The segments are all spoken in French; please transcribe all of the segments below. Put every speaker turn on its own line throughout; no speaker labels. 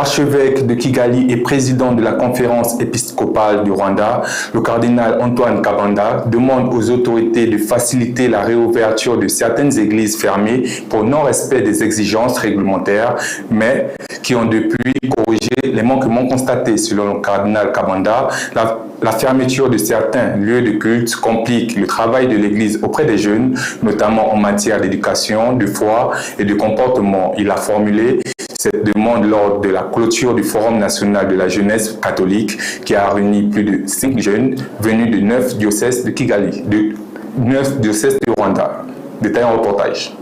L'archevêque de Kigali et président de la conférence épiscopale du Rwanda, le cardinal Antoine Kabanda, demande aux autorités de faciliter la réouverture de certaines églises fermées pour non-respect des exigences réglementaires, mais qui ont depuis corrigé les manquements constatés. Selon le cardinal Kabanda, la fermeture de certains lieux de culte complique le travail de l'Église auprès des jeunes, notamment en matière d'éducation, de foi et de comportement. Il a formulé cette demande lors de la clôture du Forum national de la jeunesse catholique qui a réuni plus de 5 jeunes venus de 9 diocèses de Kigali, de 9 diocèses du Rwanda. Détail en reportage.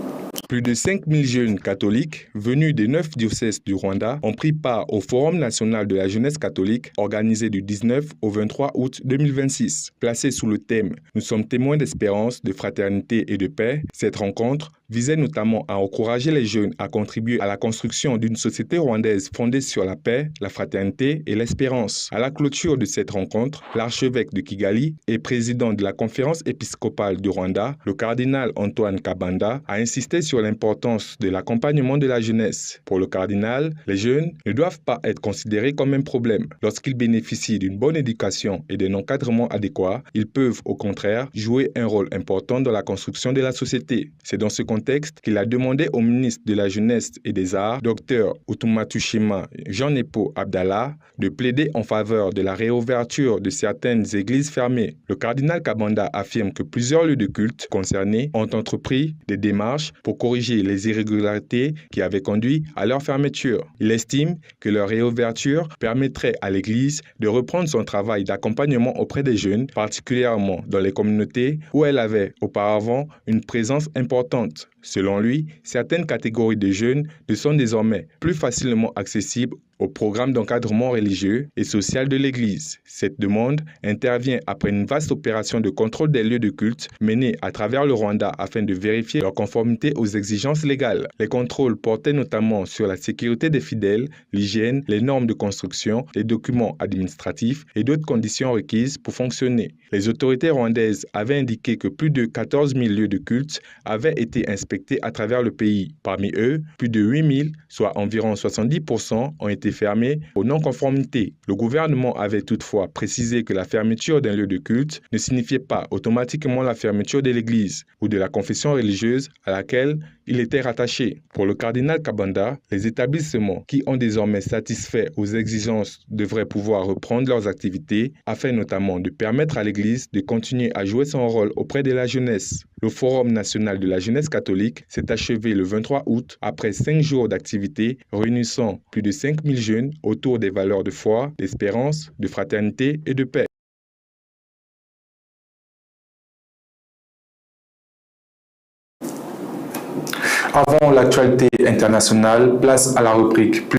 Plus de 5000 jeunes catholiques venus des 9 diocèses du Rwanda ont pris part au Forum national de la jeunesse catholique organisé du 19 au 23 août 2026. Placé sous le thème « Nous sommes témoins d'espérance, de fraternité et de paix », cette rencontre visait notamment à encourager les jeunes à contribuer à la construction d'une société rwandaise fondée sur la paix, la fraternité et l'espérance. À la clôture de cette rencontre, l'archevêque de Kigali et président de la conférence épiscopale du Rwanda, le cardinal Antoine Kabanda, a insisté sur l'importance de l'accompagnement de la jeunesse. Pour le cardinal, les jeunes ne doivent pas être considérés comme un problème. Lorsqu'ils bénéficient d'une bonne éducation et d'un encadrement adéquat, ils peuvent au contraire jouer un rôle important dans la construction de la société. C'est dans ce contexte qu'il a demandé au ministre de la Jeunesse et des Arts, Dr Outoumatushima Jean-Nepo Abdallah, de plaider en faveur de la réouverture de certaines églises fermées. Le cardinal Kabanda affirme que plusieurs lieux de culte concernés ont entrepris des démarches pour corriger les irrégularités qui avaient conduit à leur fermeture. Il estime que leur réouverture permettrait à l'Église de reprendre son travail d'accompagnement auprès des jeunes, particulièrement dans les communautés où elle avait auparavant une présence importante. Selon lui, certaines catégories de jeunes ne sont désormais plus facilement accessibles au programme d'encadrement religieux et social de l'Église. Cette demande intervient après une vaste opération de contrôle des lieux de culte menée à travers le Rwanda afin de vérifier leur conformité aux exigences légales. Les contrôles portaient notamment sur la sécurité des fidèles, l'hygiène, les normes de construction, les documents administratifs et d'autres conditions requises pour fonctionner. Les autorités rwandaises avaient indiqué que plus de 14 000 lieux de culte avaient été inspectés à travers le pays. Parmi eux, plus de 8 000, soit environ 70%, ont été fermés aux non-conformités. Le gouvernement avait toutefois précisé que la fermeture d'un lieu de culte ne signifiait pas automatiquement la fermeture de l'église ou de la confession religieuse à laquelle il était rattaché. Pour le cardinal Kabanda, les établissements qui ont désormais satisfait aux exigences devraient pouvoir reprendre leurs activités afin notamment de permettre à l'église de continuer à jouer son rôle auprès de la jeunesse. Le Forum national de la jeunesse catholique s'est achevé le 23 août après 5 jours d'activité réunissant plus de 5000 jeunes autour des valeurs de foi, d'espérance, de fraternité et de paix.
Avant l'actualité internationale, place à la rubrique